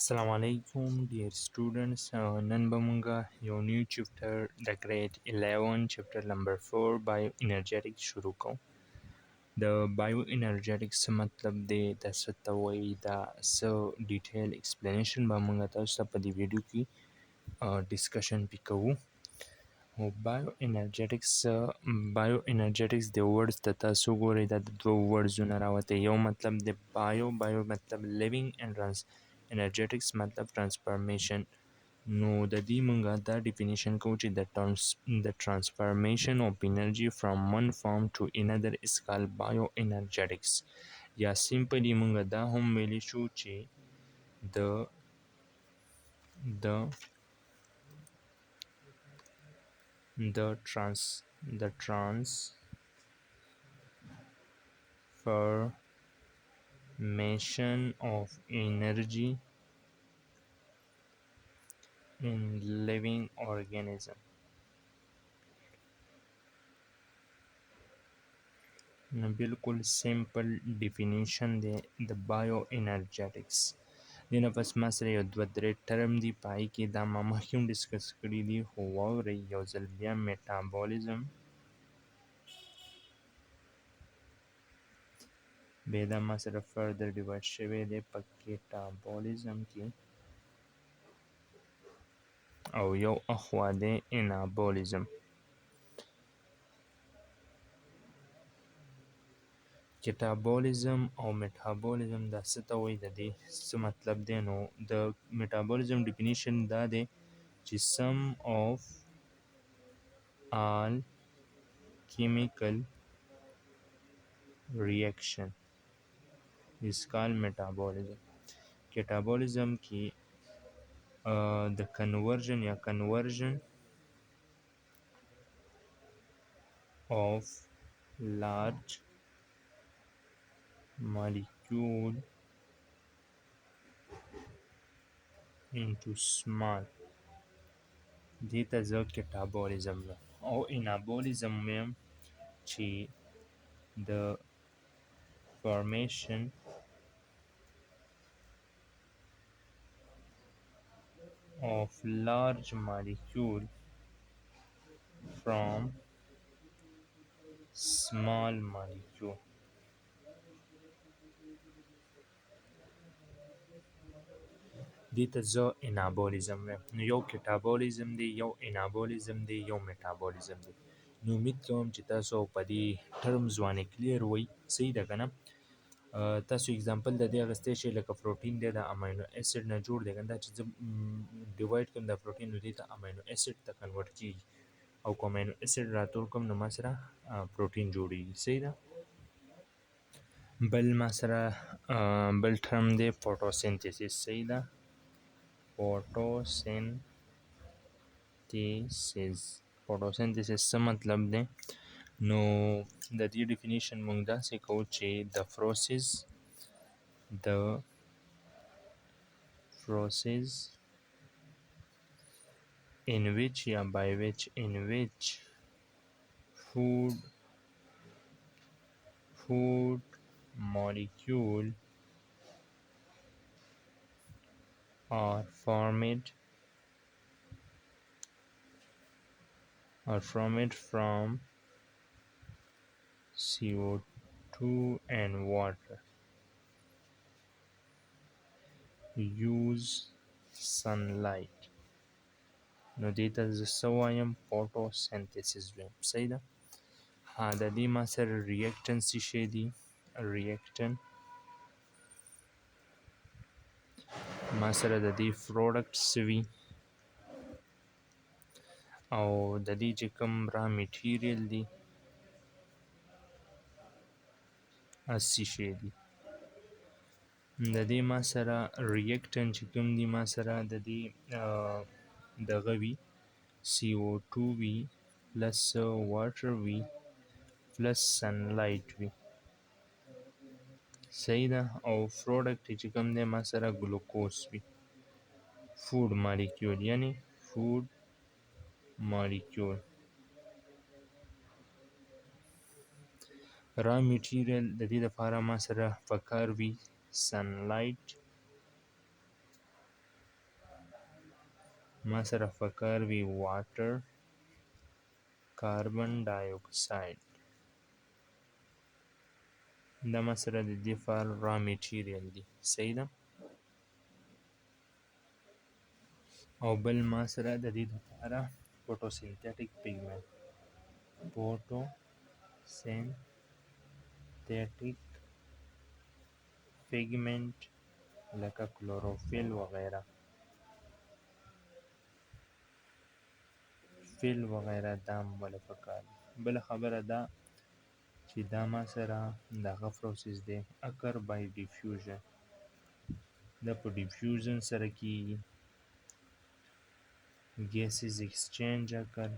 Assalamu alaikum, dear students. نن به مونږ یو نیو چپټر د ګریډ 11 چپټر نمبر 4 Bioenergetics شروع کوو. د Bioenergetics څه مطلب دی، دا څه ته وایي، دا څه ډیټیل ایکسپلینیشن به مونږ تاسو ته په دې ویډیو کې ډسکشن پې کوو. او Bioenergetics د ورډز ته تاسو ګورئ، دا د دوو ورډزونه راوتي. یو مطلب د بایو مطلب لیوینګ اینډ انرجیټکس مطلب ټرانسفارمیشن. نو د دې مونږه دا ډیفینیشن کوو چې د ټرانسفارمیشن of energy from one form to another is called bioenergetics. یا سیمپلی مونږه دا هم ویلی شو چې د transformation of energy in living organism. نو بالکل سیمپل ډیفینیشن دی د بایو انرجیټکس. دې نه پس ما سره یو دوه درې ټرم دي، په هغې کې دا ما مخکې هم ډسکس کړي دي، خو واورئ یو ځل بیا. میټابولیزم، بیا دا ما سره فردر ډیوایډ شوی دی په کیټابولیزم کې، او یو اخوا دی انابولیزم. کیټابولیزم او میټابولیزم دا څه ته وایي، د دې څه مطلب دی؟ نو د میټابولیزم ډیفینیشن دا دی چې sum of all chemical reaction is called metabolism. کیټابولیزم کې د کنورژن of large molecule into small، دې ته زه کیټابولیزم وایم. او انابولیزم وایم چې د formation of large molecule from small molecule. دې ته زه انابولیزم وایم. نو یو کیټابولیزم دی، یو انابولیزم دی، یو میټابولیزم دی. نو امید کوم چې تاسو په دې ټرمز باندې کلیر وئ. صحیح ده که نه؟ تاسو اگزامپل د دې اخیستی شئ، لکه پروټین دی، د امینو اسید نه جوړ دی که نه. دا چې زه ډیوایډ کړم دا پروټین، نو دې ته امینو اسید ته کنورټ کېږي، او که امینو اسید راټول کړم نو ما سره پروټین جوړېږي. صحیح ده؟ بل ما سره بل ټرم دی فوټوسنتھیسس. صحیح ده؟ فوټوسنتھیسس څه مطلب دی؟ نو د دې ډیفینیشن مونږ داسې کوو چې د process in which food molecule are formed from CO2 and water use sunlight. نو دې ته زه څه وایم؟ فوټوسنتھیسس وایم. صحیح ده؟ د دې ما سره ریاکټنټ څه شی دي؟ ریاکټنټ ما سره د دې پروډکټ څه وي، او د دې چې کوم را میټیریل دي څه شی دي. د دې ما سره ریاکټنټ چې کوم دي، ما سره د دې دغه وي، CO2 وي پلس واټر وي پلس سنلایټ وي. صحیح ده؟ او پروډکټ چې کوم دی ما سره ګلوکوز وي، فود مالیکول، یعنی فود مالیکول. را میټیریل د دې لپاره ما سره پکار وي سنلایټ ما سره فکر وي واټر، کاربن ډای اکساید. دا ما سره د دې فعال را میټیریل دی. صحیح ده. او بل ما سره د دې لپاره فوټوسنتیټیک پیګمنټ، فوټوسنتیټیک پیګمنټ لکه کلوروفیل وغیره، فیل وغیره دا هم ول پکار دي. بله خبره دا چې دا ما سره دغه پروسس دی اکر بای ډیفیوژن، دا په ډیفیوژن سره کیږي. ګیسز ایکسچینج اکر،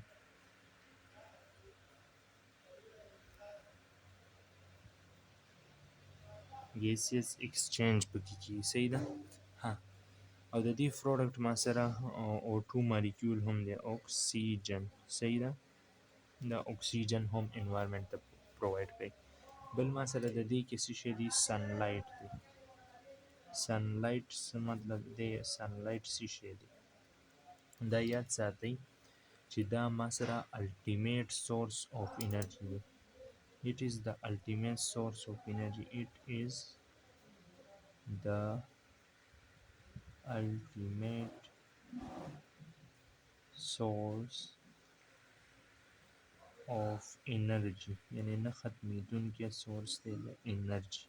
ګیسز ایکسچینج پکې کیږي. صحیح ده. ها، او د دې پروډکټ ما سره O2 مالیکول هم دی، اکسیجن. صحیح ده. دا اکسیجن هم انوایرمنټ ته پرووایډ کوي. بل ما سره د دې کې څه شی دی؟ سنلایټ دی. سنلایټ څه مطلب دی؟ سنلایټ څه شی دی؟ دا یاد ساتئ چې دا ما سره الټیمیټ سورس آف انرژي دی. It is the ultimate source of energy. It is the ultimate source of energy. یعنی نه ختمیدونکی سورس دی د انرژي.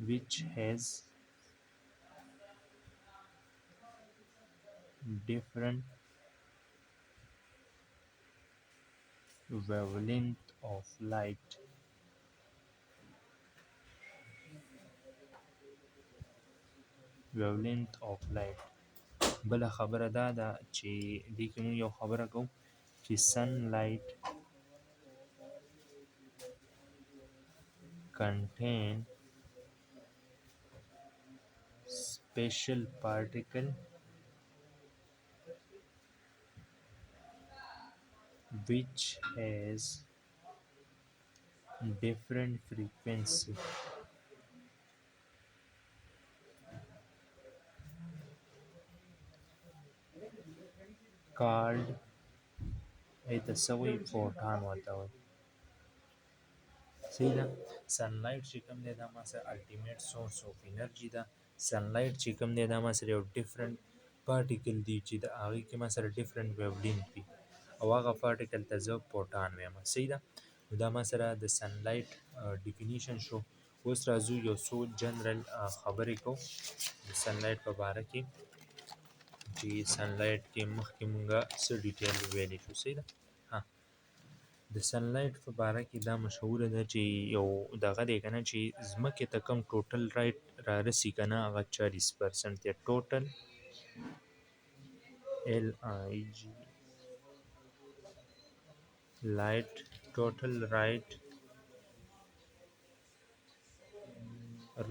Which has different wavelength of light. wavelength of light. بله خبره دا ده چې دې کې مونږ یو خبره کوو چې sunlight contain special particle which has different frequency. called ایته سوی فوټان ورته وایي. صحیح ده. سنلایټ چې کوم دی دا ما سره الټیمیټ سورس آف انرژي ده. سنلایټ چې کوم دی دا ما سره یو ډیفرنٹ پارټیکل دی چې د هغې کې ما سره ډیفرنٹ ویولینت وي او هغه پارټیکل ته زه فوټان وایم. صحیح ده. نو دا ما سره د سنلایټ ډیفینیشن شو. اوس راځو یو څو جنرل خبرې کوو د سنلایټ په باره کې چې سنلایټ کې مخکې مونږه څه ډیټیل ویلی شو. صحیح ده. ها، د سنلایټ په باره کې دا مشهوره ده چې یو دغه دی که نه چې ځمکې ته کوم ټوټل رایټ را رسي که نه هغه 40% دی. ټوټل LIG light total right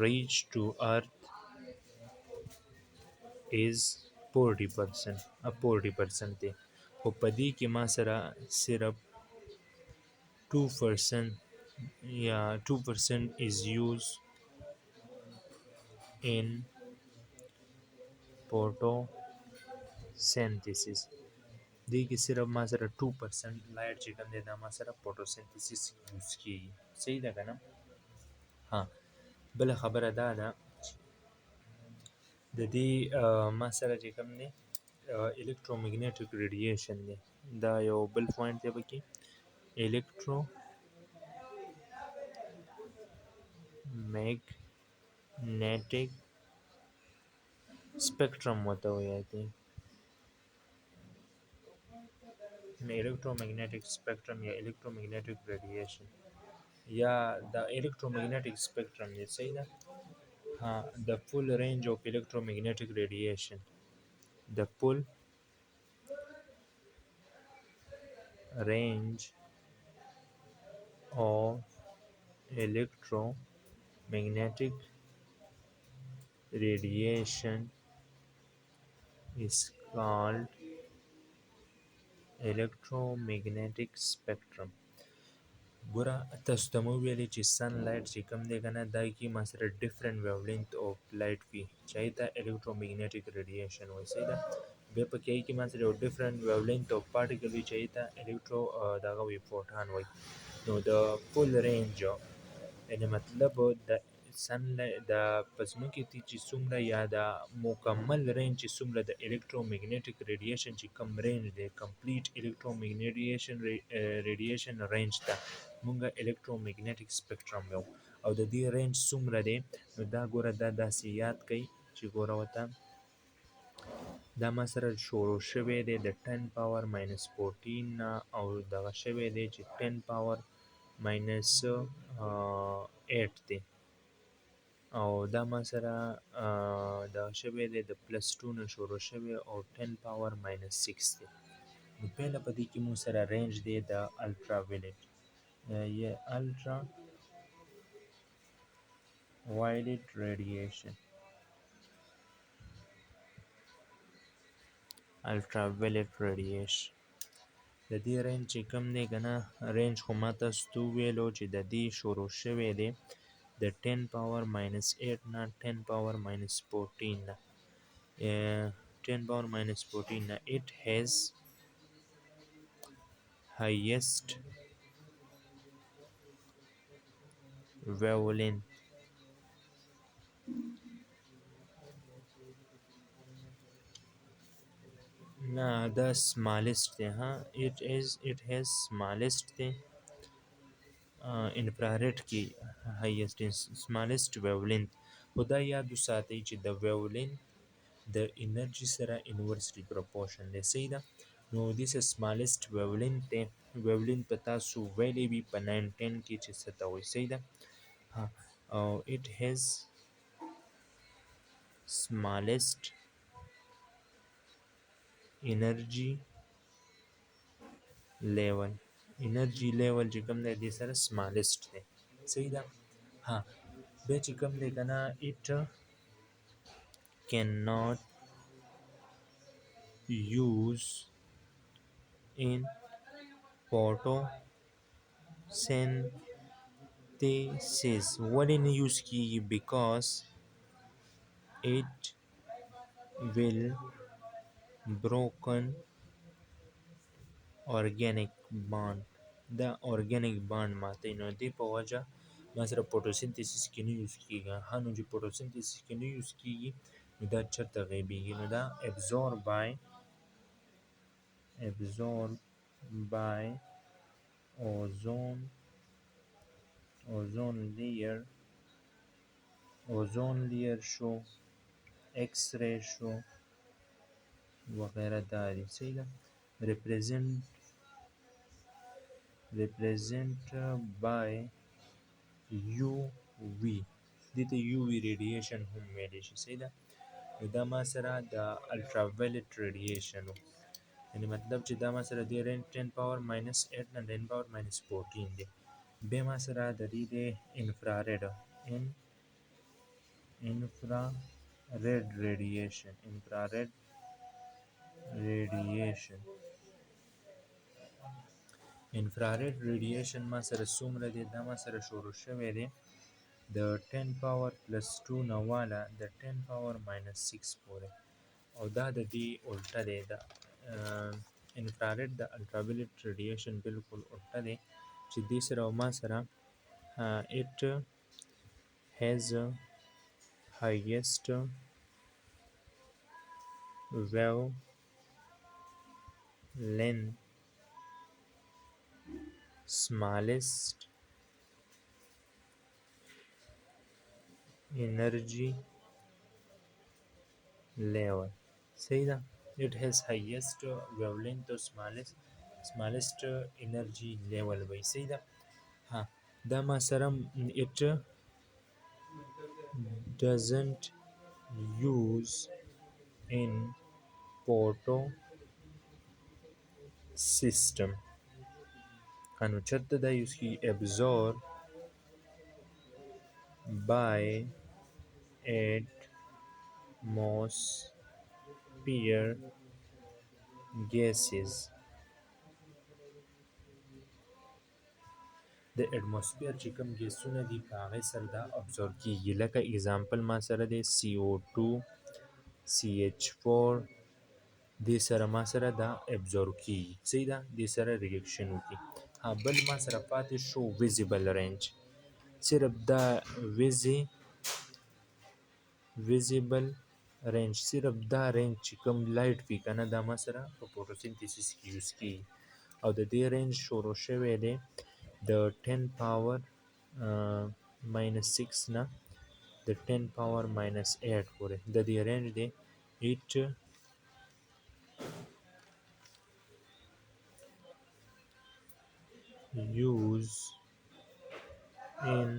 reach to earth is 40%. 40% دی. خو په دې کې ما سره صرف 2% یا 2% is used in photosynthesis. دې کې صرف ما سره 2% لایټ چې کوم دی دا ما سره فوټوسنتھیسس یوز کیږي. صحیح ده که نه. ها، بله خبره دا ده د دې ما سره چې کوم دی الکترومیګنیټک ریډیشن دی. دا یو بل پوینټ دی پکې. الکترومیګنیټک سپیکټرم ورته وایي. I think electromagnetic spectrum یا electromagnetic radiation یا د electromagnetic spectrum دی. صحیح ده. ها، the full range of electromagnetic radiation. the full range of electromagnetic radiation is called electromagnetic spectrum. ګوره تاسو ته مو ویلې چې سن لایټ چې کوم دی که نه دا کې ما سره ډفرنٹ ویولینت آف لایټ وي چې هغې ته الکترومیګنیټک ریډیشن وایي. صحیح ده. بیا په کې کې ما سره یو ډیفرنٹ ویولینت اف پارټیکل وي چې هغې ته الکترو دغه وي فوټان وایي. نو د فول رینج یعنې مطلب د سن د په ځمکې کې چې څومره یا د مکمل رینج چې څومره د الکترومګنیټک ریډیشن چې کوم رینج دی کمپلیټ الکترومګنیټیشن ریډیشن رینج ته مونږ الکترومګنیټک سپیکټرم وایو. او د دې رینج څومره دی نو دا ګوره دا داسې یاد کړئ چې ګوره ورته دا ما سره شروع شوی دی د 10 پاور ماینس 14 نه او دغه شوی دی چې 10 پاور ماینس 8 دی او دا ما سره دغه شوی دی د پلس 2 نه شروع شوی او 10 پاور ماینس 6 دی. نو پهله په دې کې مو سره رینج دی د الټرا وایلیټ یا الټرا وایلیټ ریډیشن الټرا وایلیټ ریډیشن د دې رینج چې کوم دی که نه رینج خو ما تاسو ته وویلو چې د دې شروع شوی دی د 10 پاور ماینس 8 نه 10 پاور ماینس 14 نه 10 power minus 14 نه it has highest wavelength نه دا smallest دی ها it has smallest دی انفراريډ کې highest smallest wavelength. خو دا یاد وساتئ چې د wavelength د انرژي سره انورسلی پروپورشن دی. صحیح ده. نو this smallest wavelength دی wavelength په تاسو ویلی وي په 910 کې چې څه ته وایي. صحیح ده. ها او it has smallest energy level انرژي لیول چې کوم دی دې سره smallest دی. صحیح ده. ها بیا چې کوم دی که نه it cannot use in photosynthesis. ولې نه یوز کیږي؟ because it will broken organic bond دا organic bond ماتوي. نو دې په وجه ما سره فوټوسنتھیسس کې نه یوز کیږي. ها نو چې فوټوسنتھیسس کې نه یوز کیږي نو دا چېرته غیبیږي؟ نو دا absorb by ozone layer شو ایکس ray شو وغیره دا دي. صحیح ده. represent by UV دې ته UV radiation هم ویلی شي. صحیح ده. نو دا ما سره د الټراوایلیټ ریډیشن و یعنې مطلب چې دا ما سره دی رینج 10 پاور ماینس 8 نه 10 پاور ماینس 14 دی. بیا ما سره د دې دی انفراريډ ریډیشن انفراريډ ریډیشن ما سره څومره دی؟ دا ما سره شروع شوی دی د 10 پاور پلس 2 نه واله د 10 پاور ماینس 6 پورې او دا د دې الټه دی. د انفراريډ د الټراوایلیټ ریډیشن بالکل الټه دی چې دې سره او ما سره it has highest wavelength smallest energy level. صحیح ده. it has highest wavelength or smallest energy level وایي. صحیح ده. ها دا ما سره it doesn't use in photo system نو چېرته دا یوز کیږي؟ absorb by atmosphere gases د اټموسفیر چې کوم ګیسونه دي په هغې سره دا ابزورب کیږي. لکه اگزامپل ما سره دی CO2 CH4 دې سره ما سره دا ابزورب کېږي، صحیح ده، دې سره ریاکشن وکړي. بل ما سره پاتې شو ویزیبل رینج. صرف دا ویزیبل رینج، صرف دا رینج چې کوم لایټ وي که نه، دا ما سره په فوټوسنتیسس کې یوز کېږي. او د دې رینج شروع شوی دی د 10 پاور -6 نه د 10 پاور -8 پورې. د دې رینج دی it use in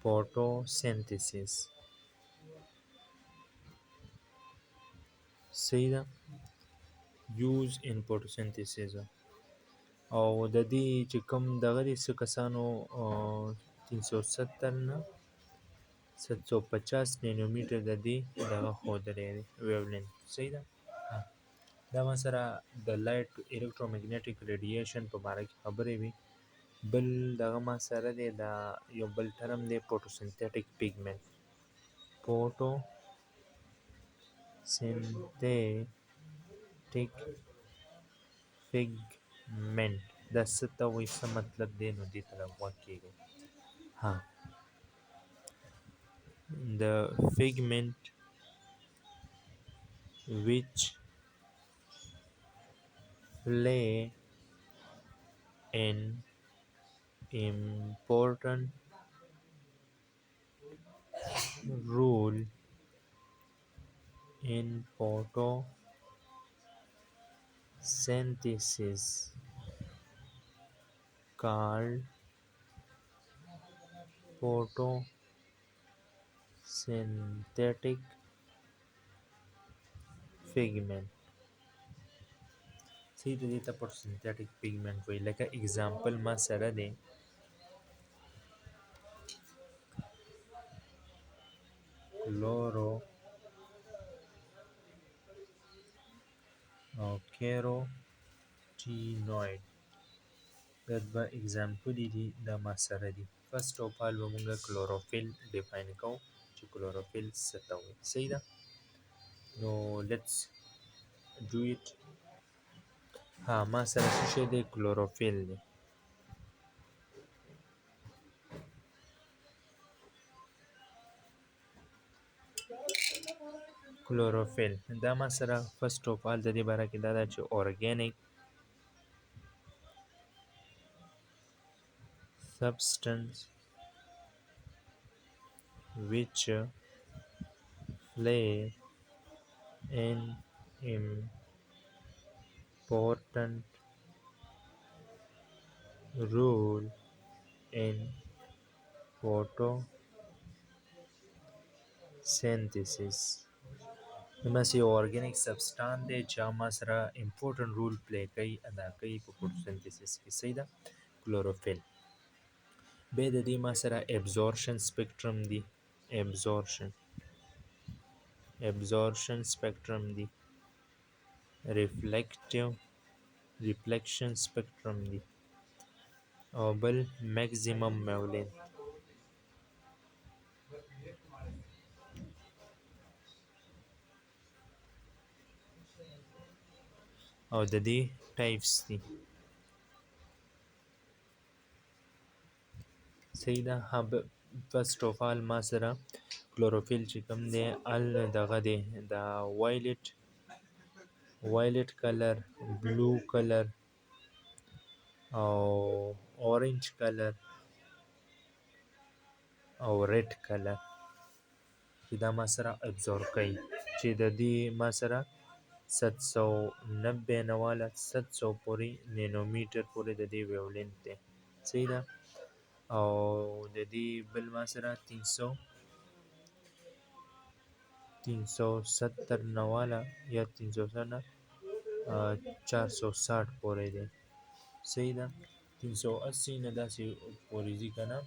photosynthesis. صحیح ده، use in photosynthesis. او د دې چې کوم دغه دي څه کسانو 370 نه 750 نینومیټر د دې دغه ښودلی دی ویولین. صحیح ده. دا ما سره د لایټ الکترومګنیټک ریډیشن په باره کې خبرې وي. بل دغه ما سره دی دا یو بل ټرم دی فوټوسنتیټک پیګمنټ. فوټوسنتیټک پیګمنټ دا څه ته وایي، څه مطلب دی، نو دې ته غوږ کېږئ. The pigment which play an important role in photosynthesis called photosynthetic pigment. صحیح ده، دې ته فوټوسنتیټک پیګمنټ وایي. لکه اګزامپل ما سره دی کلورو او کیروټینوئډ. دا دوه اګزامپلې دي، دا ما سره دي. فرسټ آف آل به مونږ کلوروفیل ډیفاین کوو چې کلوروفیل څه ته وایي. صحیح ده، نو لیټس ډو اټ. ما سره څه شی دی، کلوروفیل دی. کلوروفیل دا ما سره فرسټ آف آل د دې باره کې دا ده چې ارګانیک substance which play an important role in photosynthesis. داسې یو ارګانیک سبسټان دی چې ما سره امپورټنټ رول پلی کوي، ادا کوي په فوټوسنتیسس کې. صحیح ده، کلوروفیل. بیا د دې ما سره ابزورشن سپیکټرم دی، ابزورشن سپیکټرم دی، ریفلیکشن سپیکټرم دی، او بل میکزیمم ویولین. او د دې ټایپس دي. صحیح ده. فرسټ آف آل ما سره کلوروفیل چې کوم دی دغه دی دا وایلټ کلر، بلو کلر او اورنج کلر او ریډ کلر چې دا ما سره ابزورب کوي، چې د دې ما سره 790 نه واله 700 پورې نینومیټر پورې د دې ویولینت دی. صحیح ده. او د دې بل ما سره 370 نه واله یا 360 نه 460 پورې دی. صحیح ده، 380 نه داسې پورې ځي که نه.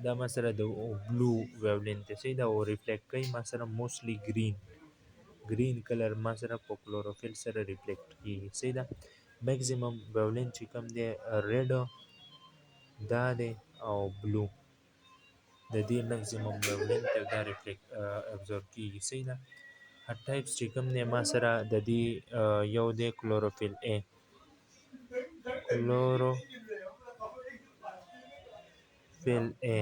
دا ما سره د بلو ویولینت دی. صحیح ده. او ریفلیکټ کوي ما سره موسټلی ګرین کلر ما سره په کلوروفیل سره ریفلیکټ کېږي. صحیح ده. میکزیمم ویولینت چې کوم دی ریډ دا دی او بلو، د دې میکزیمم ویولینت دا ابزورب کېږي. صحیح ده. ټایپس چې کوم دی ما سره د دې یو دی کلوروفیل ا. کلوروفیل ا.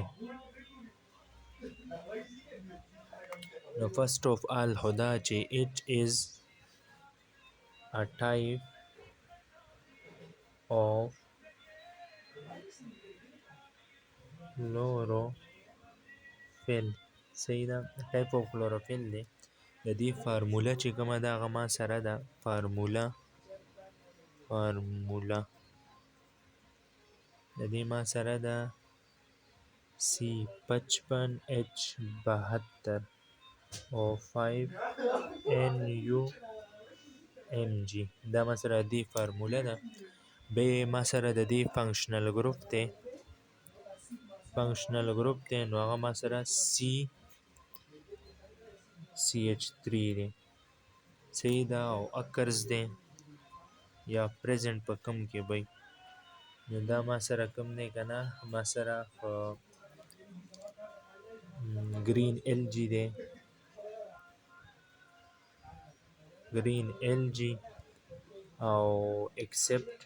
نو فرست of all خو دا چې it is a type of chlorophyll. صحیح ده، ټایپ اف کلوروفیل دی. د دې فارموله چې کومه ده هغه ما سره ده. فارموله د دې ما سره ده C55H72 او 5NUMG. دا ما سره د دې فارموله ده. بیا ما سره د دې فنکشنل ګروپ دی. نو هغه ما سره CH3 دی. صحیح ده، او اکرز دی یا پریزنټ په کوم کې وي. نو دا ما سره کوم دی که نه، ما سره ګرین ایل جی دی. ګرین ایل جی او ایکسپټ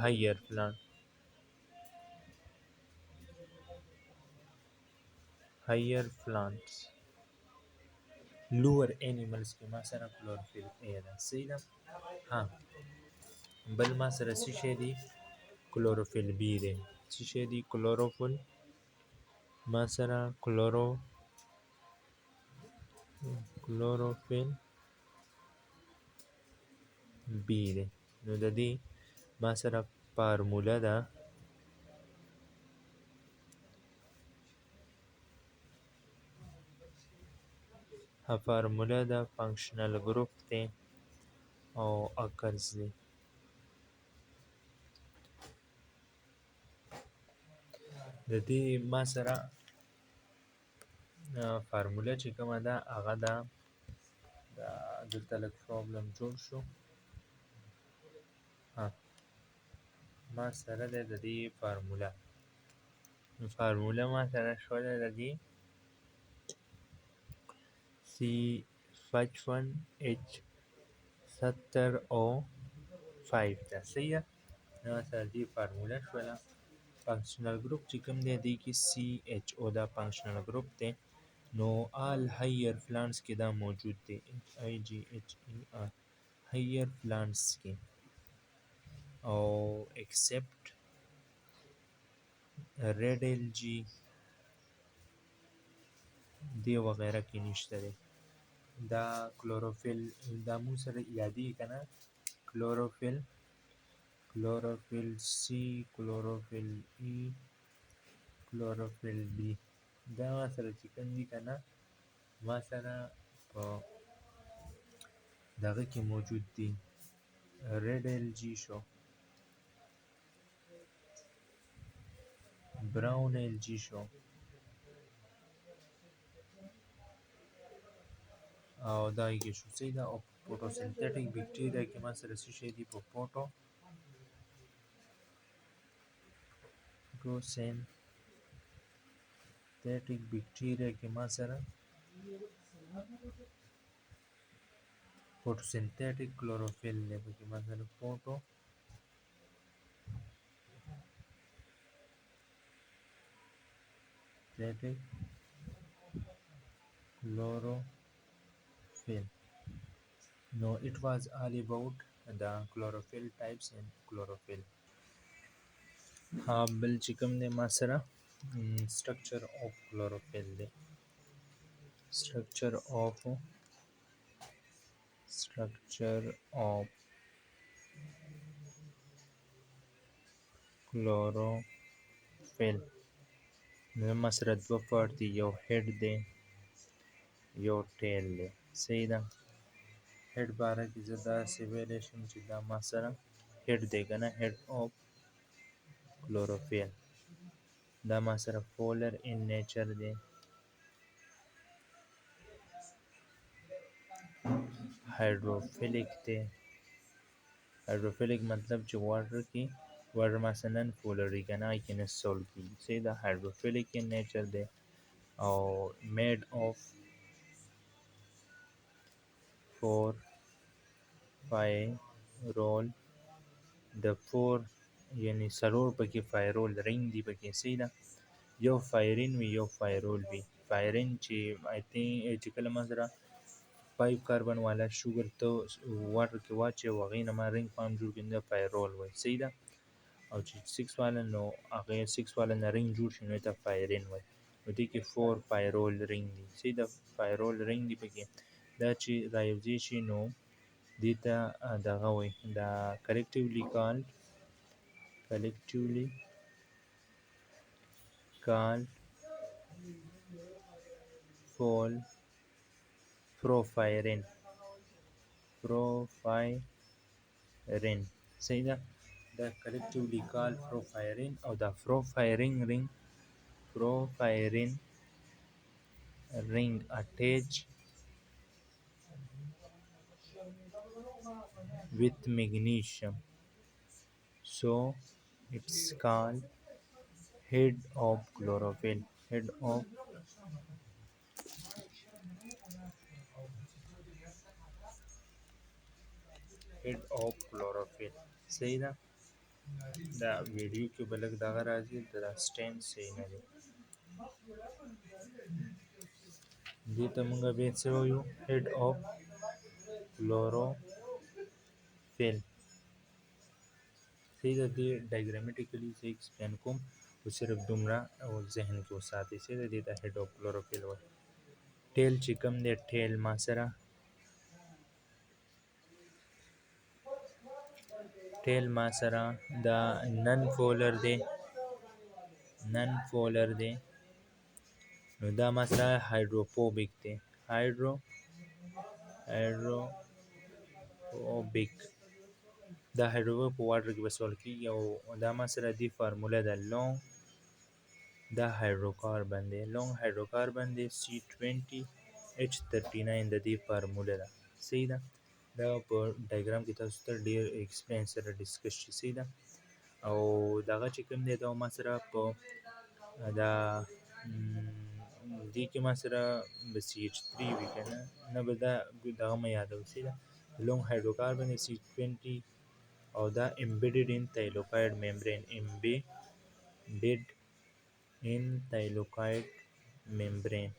هایر پلانټ. هایر پلانټس لوور انیملز کې ما سره کلوروفیل ا ده. صحیح ده. ها بل ما سره څه شی دی؟ کلوروفیل بی دی. څه شی دی؟ کلوروفیل. ما سره کلوروفیل بی دی. نو د دې ما سره فارموله ده فنکشنل ګروپ دی او اکرز دی. د دې ما سره فارموله چې کومه ده هغه ده، دلته لږ پرابلم جوړ شو. ما سره ده د دې فارموله ما سره شوله د دې C51H70O5 ده. صحیح ده. ما سره دې فارموله شوله. فنکشنل ګروپ چې کوم دی دې کې CHO دا فنکشنل ګروپ دی. نو آل هایر پلانټس کې دا موجود دی. HIGHER هایر پلانټس کې، او ایکسپټ ریډ ایل جی دی وغیره کې نشته دی. دا کلوروفیل دا مو سره یادېږي که نه، کلوروفیل سی، کلوروفیل ای، کلوروفیل بی. دا ما سره چې کوم دي که نه، ما سره په دغه کې موجود دي. ریډ ایل جی شو، براون ایل جی شو، او دا کې شو. صحیح ده. او فوټوسنتیټیک بیکټیریا کې ما سره څه شی دي؟ په فوټوسنتیټیک بیکټیریا کې ما سره فوټوسنتیټیک کلوروفیل دی. پکې ما سره فوټوسنتیټیک chlorophyll. No, it was all about the chlorophyll types and chlorophyll. بل چې کوم دی ما سره structure of chlorophyll دی. structure of chlorophyll. نو ما سره دوه پارت دی، یو هیډ دی یو ټیل دی. صحیح ده. هیډ باره کې زه داسې ویلی شم چې دا ما سره هیډ دی که نه، هیډ آف کلوروفیل. دا ما سره پولر ان نیچر دی. هایدروفیلیک دی. هایدروفیلیک مطلب چې واټر ما سره نن پولر وي که نه، هغې کې نه سول کېږي. صحیح ده. هایدروفیلیک ان نیچر دی. او made of 4 pyrrole د 4 یعنی څلور پکې فایرول رنګ دي پکې صحیح ده یو فایرین وي یو فایرول وي فایرین چې آی تھنک چې کله ما سره 5 کاربن والا شوګر ته واټر کې واچوي او هغې نه ما رنګ فارم جوړ کړي نو دا فایرول وایي صحیح ده او چې 6 والا نو هغې 6 والا نه رنګ جوړ شي نو ته فایرین وایي نو دې کې 4 فایرول رنګ دي صحیح ده فایرول رنګ دي پکې دا چې رایوځای شي نو دې ته دغه وایي دا collectively called fall profirin صحیح ده دا collectively called profirin او دا profirin ring attached with magnesium so it's called head of chlorophyll head of chlorophyll صحیح ده دا ویډیو کې به لږ دغه راځي دا سټینډ صحیح نه دی دې ته مونږ بیا څه وایو head of chlorophyll صحیح ده دې ډایګرامیټیکلی زه ایکسپلین کوم خو صرف دومره ذهن کې وساتئ صحیح ده دې ته head of chlorophyll وایي ټیل چې کوم دی ټیل ما سره دا نن فولر دی نو دا ما سره هایدروفوبیک دی هایدروفوبیک دا هایدروفوبیک په واټر کې به سول کېږي او دا ما سره دی فارموله ده لونګ دا هایدروکاربن دی لونګ هایدروکاربن دی C20H39 د دې فارموله ده صحیح ده دا په ډایګرام کې تاسو ته ډېر ایکسپلین سره ډسکس شي صحیح ده او دغه چې کوم دی دا ما سره په دا دې کې ما سره به CH3 وي که نه به دا دغه مه یادوئ صحیح ده لونګ هایدروکاربن دی C20 او دا embedded in thylakoid membrane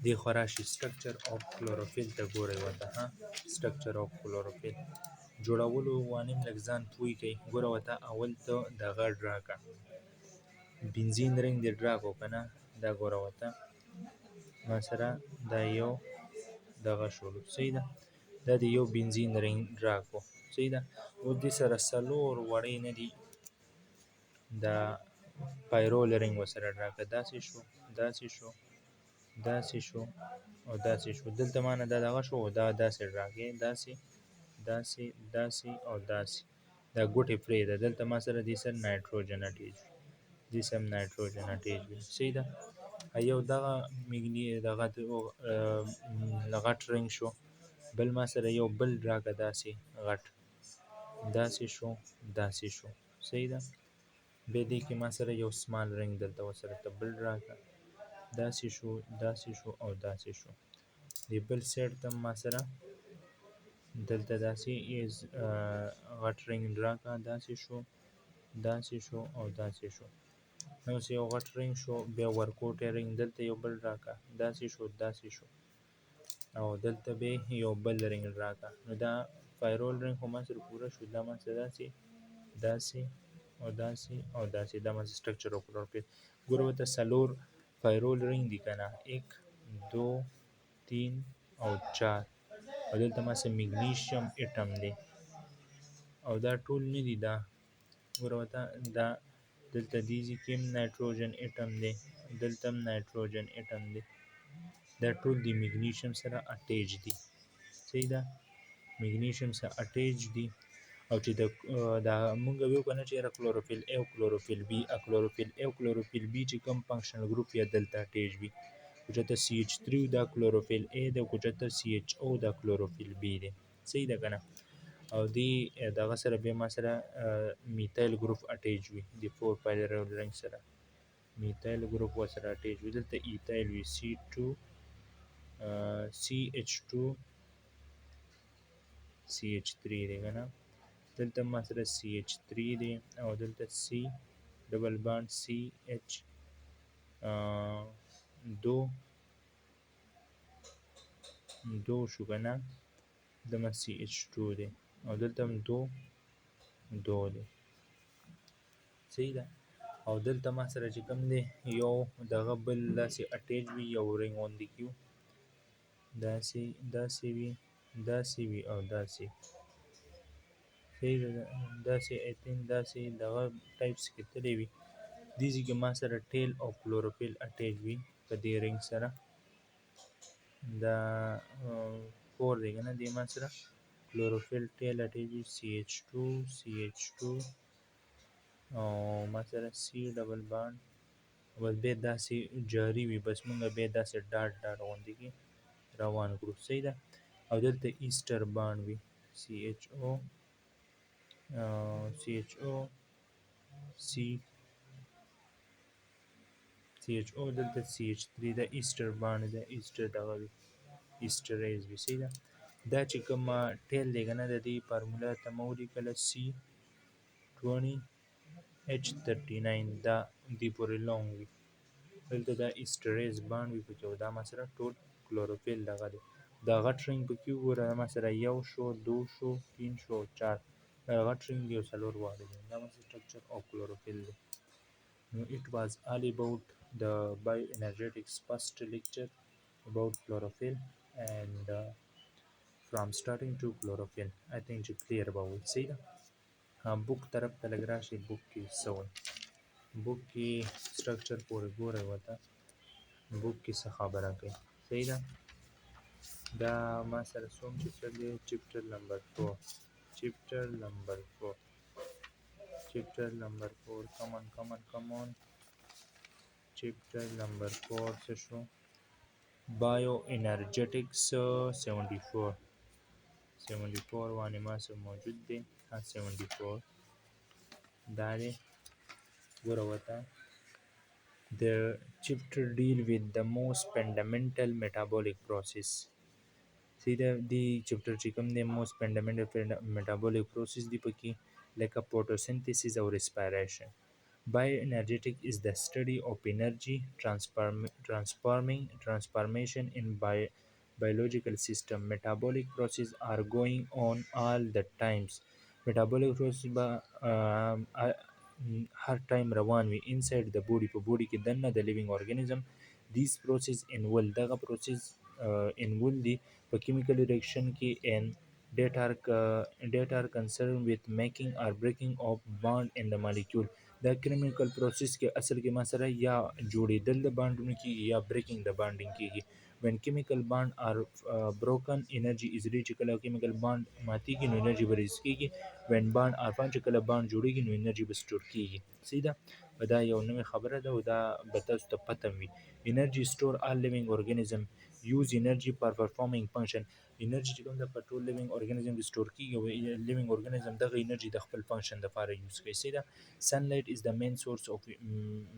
دې خوا راشي structure of chlorophyll ته ګورئ ورته structure of chlorophyll جوړولو وانیم لږ ځان پوه کړئ ګوره ورته اول ته دغه ډرا کړه بنزین رنګ دې ډرا کړو که نه دا ګوره ورته ما سره دا یو دغه شولو صحیح ده دا د یو بنزین رنګ ډرا کړو صحیح ده اوس دې سره څلور وړۍ نه دي دا پایرول رنګ ورسره ډرا کړه داسې شو او داسې شو دلته ما نه دا دغه شو دا داسې ډرا کړئ داسې او داسې دا ګوتې پرېږده دلته ما سره دې سره نایټروجن اټیچ وي صحیح ده یو دغه دغه غټ رنګ شو بل ما سره یو بل ډرا کړه داسې غټ داسې شو صحیح ده بیا دې کې ما سره یو سمال رنګ دلته ورسره ته بل ډرا کړه داسې شو او داسې شو دې بل سایډ ته ما سره دلته داسې غټ رنګ ډرا کړه داسې شو او داسې شو اوس یو غټ رنګ شو بیا ورکوټی رنګ دلته یو بل ډرا کړه داسې شو او دلته بیا یو بل رنګ ډرا کړه نو دا فایرول رنګ خو ما سره پوره شو دا ما سره داسې او داسې دا ما سره سټرکچر آف کلوروفیل ګوره ورته څلور فایرول رنګ دي که نه 1 2 3 او 4 او دلته ما سره میګنیشیم اټم دی او دا ټول نه دي دا ګوره ورته دا دلته دې ځای کې هم نایټروجن اټم دی دلته هم نایټروجن اټم دی دا ټول د میګنیشیم سره اټیچ دي صحیح ده میګنیشیم سره اټیچ دي او چې دا مونږ ویو که نه چې یاره کلوروفیل A او کلوروفیل B کلوروفیل B چې کوم فنکشنل ګروپ یا دلته اټیچ وي که چېرته CH3 دا کلوروفیل A دی او که چېرته CHO دا کلوروفیل B دی صحیح ده که نه او دې دغه سره بیا ما سره میتایل ګروپ اټیچ وي د 4 پایرول رنګ سره میتایل ګروپ ورسره اټیچ وي. دلته ایتایل وي C2 CH2 CH3 دی که نه. دلته ما سره CH3 دی او دلته C ډبل بانډ CH دو دو شو که نه. دلته ما CH2 دی او دلته هم دو دی. صحیح ده. او دلته ما سره چې کوم دی یو دغه بل داسې اټیچ وي، یو رنګ غوندې کي داسې وي او داسې. صحیح ده. داسې آی تھنک داسې دغه ټایپس کې تللی وي. دې ځای کې ما سره ټیل او کلوروفیل اټیچ وي په دې رنګ سره. دا 4 دی که نه. دې ما سره کلوروفیل ټیل اټیچ وي CH2 او ما سره C ډبل بانډ. بس بیا داسې جاري وي، بس مونږ بیا داسې ډاټ غوندې کې روان کړو. صحیح ده. او دلته ایسټر بانډ وي CHO دلته CH3 دا ایسټر بانډ ده، ایسټر دغه وي، ایسټریز وي. صحیح ده. دا چې کومه ټیل دی که نه، د دې فارموله ته مو ولیکله C20H39. دا دې پورې لونګ وي. دلته دا ایسټریز بانډ وي پکې او دا ما سره ټول کلوروفیل دغه دی. دا غټ رنګ پکې وګوره، ما سره 1 شو 2 شو 3 شو 4. دا غټ رنګ دی او 4 واړه دي. دا ما سره سټرکچر او کلوروفیل دی. No, it was all about the bioenergetics first lecture about chlorophyll and from starting to chlorophyll. I think you clear about it. See book طرف ته لږ راشئ. book کې څه وایي؟ book کې structure پورې ګورئ ورته. book کې څه خبره کوي. صحیح ده. دا ما سره څوم چپټر دی؟ چپټر نمبر 4. چپټر نمبر 4 come on. چپټر نمبر 4 څه شو؟ Bioenergetics 74 باندې ما سره موجود دی. 74 دا دی. ګوره ورته. The chapter deal with the most fundamental metabolic process. See the chapter چې کوم دی most fundamental metabolic process دی پکې لکه photosynthesis او respiration. Bioenergetics is the study of energy transformation in biological system. Metabolic processes are going on all the times. Metabolic process به هر ټایم روان وي inside the body. په body کې دننه د living organism. These process involve دغه process involve دي په chemical reaction کې and that are concerned with making or breaking of bond in the molecule. دا chemical process کې اصل کې ما سره یا جوړېدل د بانډونو کېږي یا breaking د بانډینګ کېږي. when chemical bond are broken energy is reached. کله chemical bond ماتېږي نو انرژي به ریلیز کېږي. when bond are found چې کله bond جوړېږي نو انرژي به سټور کېږي. صحیح ده. دا یو نوې خبره ده او دا به تاسو ته پته وي. energy store all living organism use energy for performing function. انرژي چې کوم ده په ټول living organism کې سټور کېږي او living organism دغه انرژي د خپل فنکشن لپاره یوز کوي. صحیح ده. sunlight is the main source of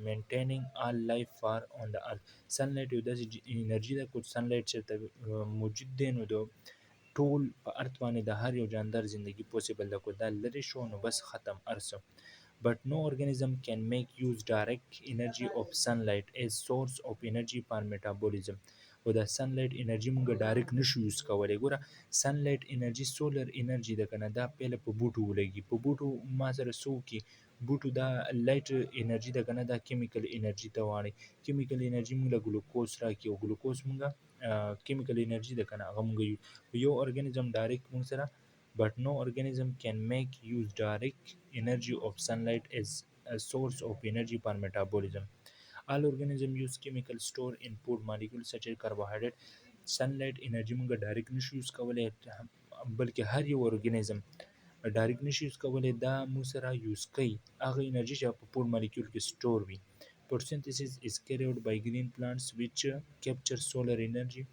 maintaining all life form on the earth. sunlight یو داسې انرژي ده. که sunlight چېرته موجود دی نو د ټول په ارث باندې د هر یو جاندار زندگی پوسیبل ده. که دا لرې شو نو بس ختم ارث. But no organism can make use direct energy of sunlight as source of energy for metabolism. او دا sunlight انرژي مونږ ډایرکټ نشو یوز کولی. ګوره sunlight انرژي سولر انرژي ده که نه، دا پهله په بوټو ولګي. په بوټو ما سره څه وکړي؟ بوټو دا لایټ انرژي ده که نه، دا کیمیکل انرژي ته واړئ. کیمیکل انرژي مونږ له ګلوکوز راکړي او ګلوکوز مونږ کیمیکل انرژي ده که نه، هغه مونږ یو ارګانیزم ډایرکټ مونږ سره but no organism can make use direct energy of sunlight as a source of energy for metabolism. All organisms use chemical store in food molecules such as carbohydrate. sunlight energy مونږ ډایرکټ نشو یوز کولی، بلکې هر یو ارګانیزم ډایرکټ نشي یوز کولی. دا مونږ سره یوز کوي هغه انرژي چې په فود مالیکول کې سټور وي. photosynthesis is carried out by green plants which capture solar energy,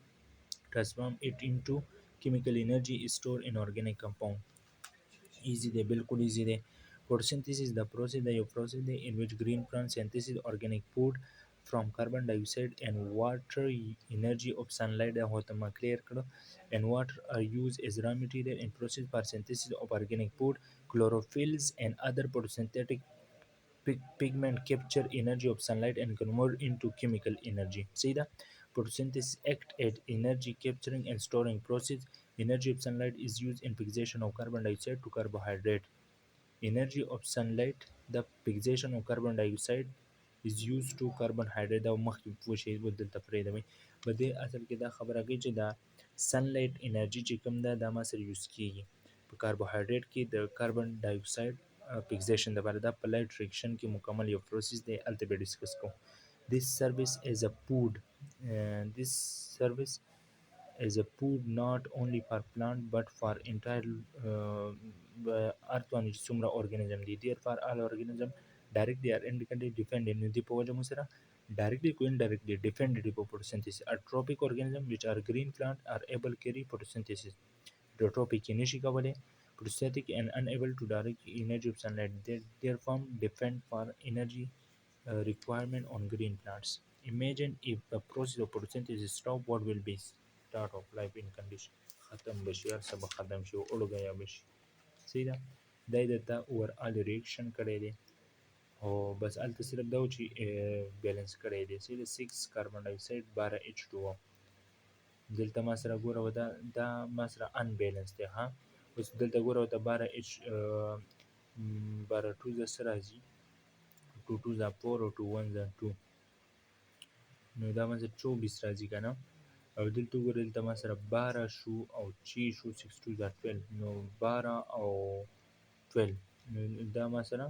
transform it into chemical energy is stored in organic compound. ایزی دی، بالکل ایزی دی. Photosynthesis, the process the process in which green plants synthesize organic food from carbon dioxide and water. Energy of sunlight clear and water are used as raw material in process for synthesis of organic food. Chlorophylls and other photosynthetic pigment capture energy of sunlight and convert into chemical energy. See the photosynthesis act at energy capturing and storing process. Energy of sunlight is used in fixation of carbon dioxide to carbohydrate. Energy of sunlight, the fixation of carbon dioxide is used to carbohydrate دا مخکې پوه شئ دلته پرېږدئ په دې اصل کې دا خبره کوي چې دا sunlight انرژي چې کوم ده دا ما سره یوز کیږي په کاربوهایډریټ کې د کاربن ډای اکساید فکسیشن لپاره دا په لایټ ریاکشن کې مکمل یو پروسس دی هلته به ډسکس کوو. This service as a food this service as a food not only for plant but for entire earth باندې چې څومره organism دي therefore all organism directly or indirectly dependent دي په وجه مو سره directly کو indirectly dependent دي په photosynthesis. A tropic organism which are green plant are able carry photosynthesis. Tropic یې نشي کولی photosynthetic and unable to direct energy of sunlight. Their form depend for energy requirement on green plants. Imagine if the process of photosynthesis stop, what will be start of life in condition. ختم بشي هر څه به ختم شي او اړوګیا بشي. صحیح ده دا یې درته اوورآل ریاکشن کړی دی او بس هلته صرف دا و چې بیلنس کړی دی. صحیح ده 6 کاربن ډای اکساید 12 H2O. دلته ما سره ګوره دا ما سره ان بیلنس دی ها. اوس دلته ګوره ورته 12 2 څه راځي 2 2 4 او 2 1 2 نو دا ما سره 24 راځي که نه او دلته وګوره دلته ما سره 12 شو او 6 شو 6 2 12 نو 12 او 12 نو دا ما سره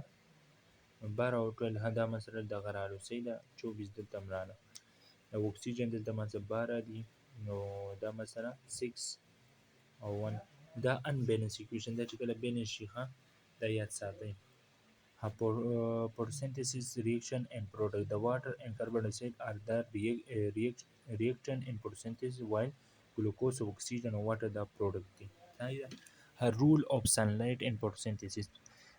12 او 12 دا ما سره دغه راغلو. صحیح ده 24 دلته هم راغله. او اکسیجن دلته ما سره 12 دي نو دا ما سره 6 او 1 دا ان بیلنس ایکویشن دا چې کله بیلنس شي ښه دا یاد ساتئ. Photosynthesis reaction and product. The water and carbon dioxide are the reactant in photosynthesis while glucose, oxygen and water the product. A rule of sunlight in photosynthesis.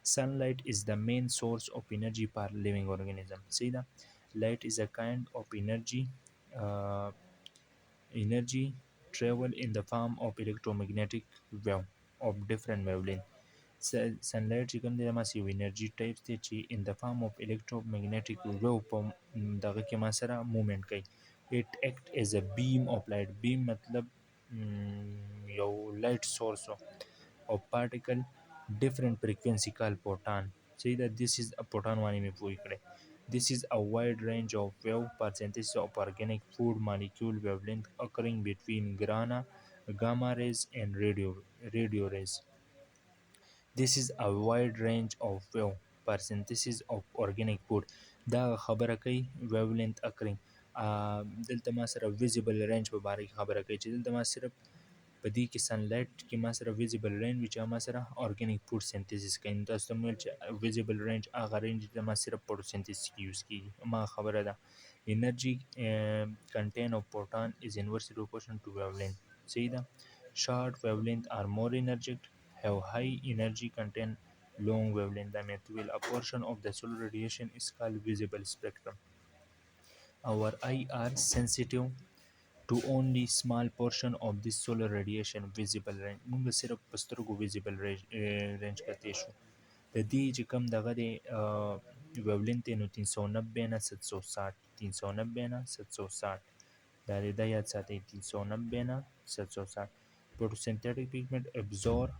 Sunlight is the main source of energy for living organism. See that light is a kind of uh, energy travel in the form of electromagnetic wave of different wavelength. Sunlight چې کوم دی دا ماسې یو انرژي ټایپس دی چې in the form of electromagnetic wave په دغه کې ما سره مومنټ کوي. It act as a beam of light. beam مطلب یو light source of particle different frequency called photon. صحیح ده this is a photon باندې مې پوه کړی. This is a wide range of wave for synthesis of organic food molecule wavelength occurring between gamma rays and radio rays. This is a wide range of wave for synthesis of organic food. دا خبره کوي wavelength occurring دلته ما سره visible range په باره کې خبره کوي چې دلته ما صرف په دې کې sunlight کې ما سره visible range وي چې ما سره organic food synthesis کوي. نو تاسو ته مې ویل چې visible range هغه range چې ما صرف photosynthesis کې یوز کېږي. ما خبره ده energy content of photon is inversely proportional to wavelength. صحیح ده short wavelength are more energetic have high energy content. Long wavelength that means a portion of the solar radiation is called visible spectrum. Our eye are sensitive to only small portion of this solar radiation visible range. موږ صرف په سترګو visible range کتی شو. د دې چې کوم دغه دی ویولنت نو 390 نه 760 390 نه 760 دا دی دا یاد ساتئ 390 نه 760. Photosynthetic pigment absorb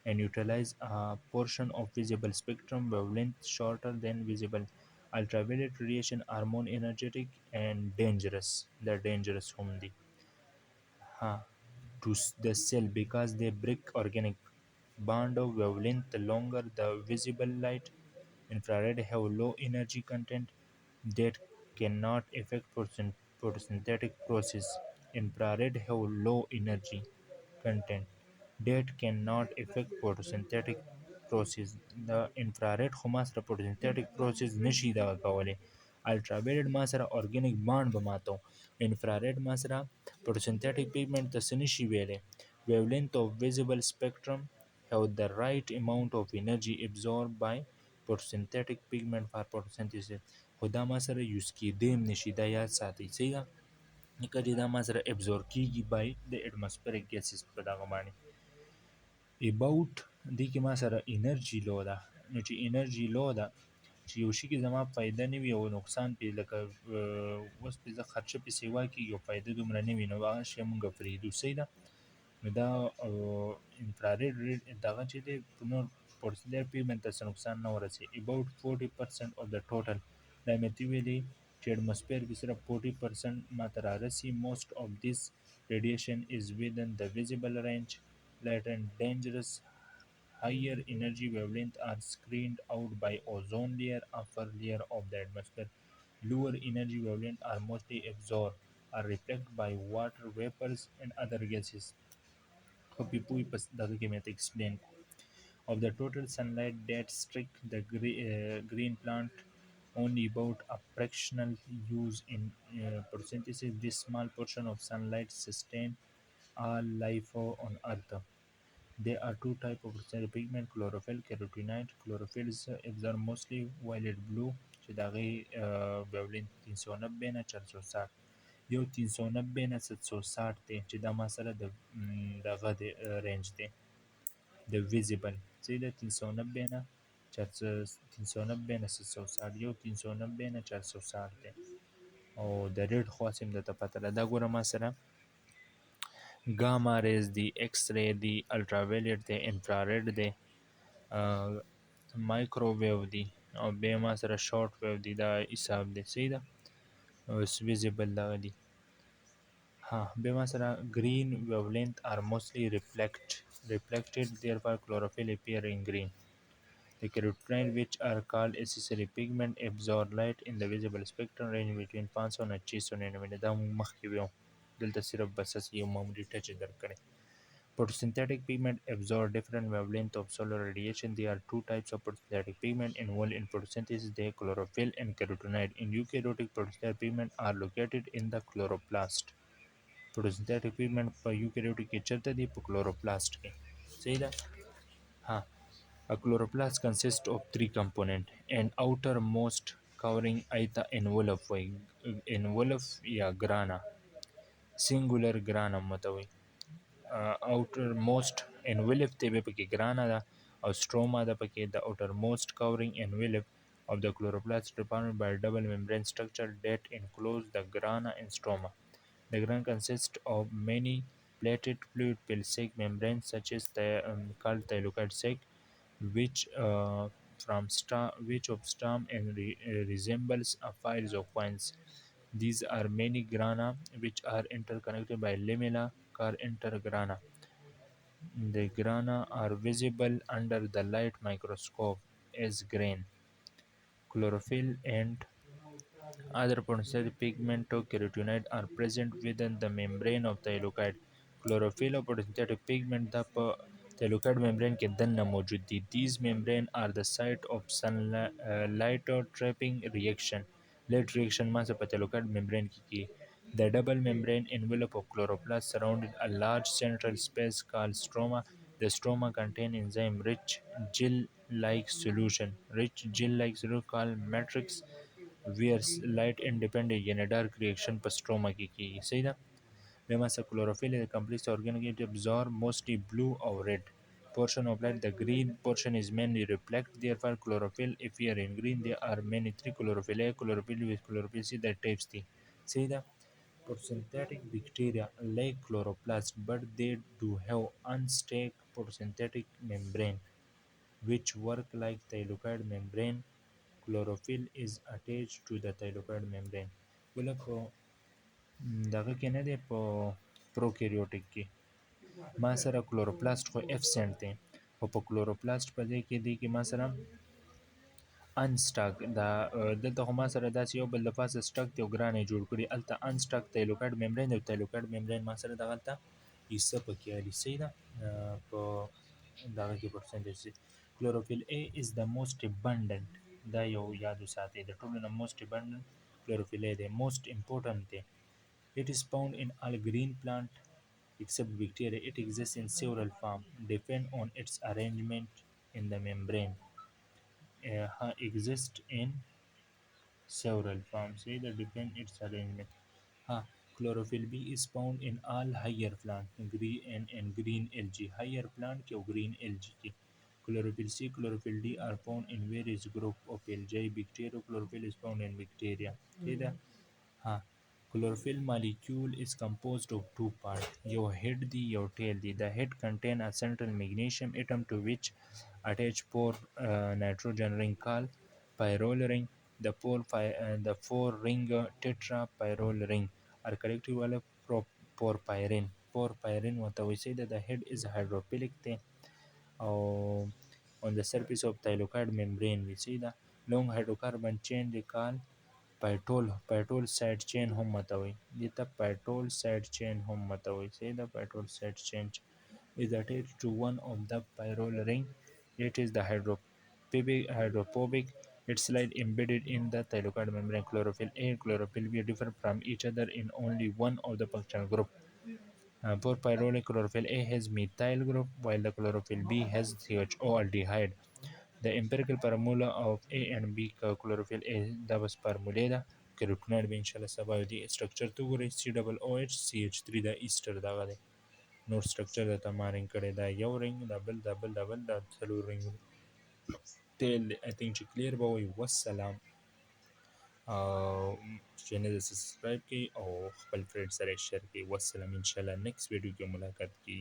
and utilize a portion of visible spectrum wavelength shorter than visible. Ultraviolet radiation are more energetic and dangerous. They're dangerous هم دي to the cell because they break organic bond of wavelength. The longer the visible light. Infrared have low energy content that cannot affect photosynthetic process. Infrared have low energy content that cannot affect photosynthetic process. The infrared خو ما سره photosynthetic process نشي دغه کولی. الټرافایلټ ما سره organic bond به ماتو. infrared ما سره photosynthetic pigment ته څه نشي ویلی. wavelength of visible spectrum have the right amount of energy absorbed by photosynthetic pigment for photosynthesis. خو دا ما سره یوز کېدی هم نشي، دا یاد ساتئ. صحیح ده؟ ځکه چې دا ما سره ابزور کېږي بای د اټماسفیریک ګیسز په دغه باندې. اباوټ دې کې ما سره انرژي لو ده، نو چې انرژي لو ده چې یو شي کې زما فایده نه وي او نقصان پې لکه اوس پې زه خرچه پسې واکېږي او فایده دومره نه وي، نو هغه شی مونږ پرېږدو. صحیح ده؟ نو دا انفرارید دغه چې دی نور پورسلر پیګمنټ ته څه نقصان نه ورسوي. اباوټ 40% of the total دا مې ته ویلي چې اټماسفیر کې صرف 40% ماته رارسي. most of this radiation is within the visible range. Light and dangerous higher energy wavelength are screened out by ozone layer, upper layer of the atmosphere. Lower energy wavelength are mostly absorbed or reflected by water vapors and other gases. خو پې پوهې په دغه کې مې ته explain کړو. Of the total sunlight that strike the green plant, only about a fractional use in photosynthesis. This small portion of sunlight sustain all life on Earth. There are two types of photosynthetic pigment: chlorophyll, carotenoid. Chlorophyll absorb mostly violet blue چې د هغې wavelength 390 نه 460. یو 390 نه 760 دی چې دا ما سره د دغه د رینج دی د ویزیبل. صحیح ده؟ 390 نه 390 نه 760، یو 390 نه 460 دی. او د ریډ خواص هم درته پته ده. دا ګوره ما سره ګاما ریز دی، ایکس ری دی، الټراویلیټ دی، انفرارید دی، مایکروویو دی، او بیا ما سره شارټ ویو دی. دا حساب دی. صحیح ده؟ اوس ویزیبل دغه دی. ها بیا ما سره green wavelength are mostly reflected, therefore chlorophyll appear in green. The carotenoid, which are called accessory pigment, absorb light in the visible spectrum range between 500 and 600 nanometer. دا مونږ مخکې ویو، دلته صرف بس یو معمولي ټچ یې درکړی. Photosynthetic pigment absorb different wavelength of solar radiation. There are two types of photosynthetic pigment involved in photosynthesis: the chlorophyll and carotenoid. In eukaryotic, photosynthetic pigment are located in the chloroplast. photosynthetic pigment په eukaryotic کې چیرته دي؟ په chloroplast کې. صحیح ده؟ ها. A chloroplast consists of three components: an outermost covering ایته envelope وایي، envelope یا grana، singular grana مته وایي. outermost envelope ته به پکې grana ده، او stroma ده پکې. the outermost covering envelope of the chloroplast is formed by a double membrane structure that enclose the grana and stroma. The grana consists of many plated fluid pale-sac membranes such as called thylakoid sac, which of stem and resembles a piles of coins. These are many grana which are interconnected by lamella called intergrana. The grana are visible under the light microscope as grain. Chlorophyll and other photosynthetic pigmentocarotenoid are present within the membrane of thylakoid. Chlorophyll او photosynthetic pigment دا په thylakoid membrane کې دننه موجود دي. These membrane are the site of sunlight trapping reaction. Light reaction ما څه په thylakoid membrane کې کیږي. The double membrane envelope of chloroplast surrounded a large central space called stroma. The stroma contain enzyme-rich gel-like solution. Rich gel-like solution called matrix where light independent یعنی dark reaction په stroma کې کیږي. صحیح ده؟ بیا ما سره chlorophyll is a complex organic it absorb mostly blue or red portion of light. The green portion is mainly reflect, therefore chlorophyll appear in green. There are many three chlorophyll A, chlorophyll B, chlorophyll C that types دي. صحیح ده؟ Photosynthetic bacteria like chloroplast, but they do have unstake photosynthetic membrane which work like thylakoid membrane. Chlorophyll is attached to the thylakoid membrane. ګوله په دغه کې نه دی، په پروکیریوټیک کې ما سره کلوروپلاست خو اف سینټ دی، خو په کلوروپلاست په ځای کې دی کې ما سره انسټاک دا دلته خو ما سره داسې یو بل د پاسه سټک دی او ګران یې جوړ کړي، هلته انسټاک تایلوکاید ممبرین دی او تایلوکاید ممبرین ما سره دغلته حصه پکې الي. صحیح ده؟ په دغه کې پرسنټیج کلوروفیل A is the most abundant. دا یو یاد وساتئ، د ټولو نه most abundant chlorophyll A دی، most important دی. It is found in all green plant except bacteria. It exists in several forms, depend on its arrangement in the membrane. Exist in several forms, either depend its arrangement. Ha, chlorophyll B is found in all higher plant, green and green algae. Higher plant के green algae की. Chlorophyll C, chlorophyll D are found in various group of algae. Bacteria chlorophyll is found in bacteria. كده ها. Chlorophyll molecule is composed of two parts, your head the your tail the. The head contain a central magnesium atom to which attach four nitrogen ring called pyrrole ring. The four ring tetrapyrrole ring are collectively porphyrin. Porphyrin what we say that the head is hydrophilic thing. On the surface of thylakoid membrane we see the long hydrocarbon chain they call petrol side chain हम मतवी ये the petrol side chain हम मतवी say the petrol side chain is attached to one of the pyrrole ring. It is the hydrophobic. Its slide embedded in the thylakoid membrane. Chlorophyll A and chlorophyll B differ from each other in only one of the functional group. For pyrrole, chlorophyll A has methyl group while the chlorophyll B has CHO aldehyde. The empirical formula of A and B chlorophyll A da bas formula da كركنات بإن شاء الله سبا دي structure تو ګورئ C double OH CH3 دا ایسټر دغه دی نور structure د تمارین کړی دا یو رنګ دا بل دا بل دا بل دا څلور رنګونه تیل I think چې clear به وي والسلام چینل سبسکرایب کړئ او خپل فرینډ سره شیر کړئ والسلام ان شاء الله نیکسٹ ویډیو کې ملاقات کی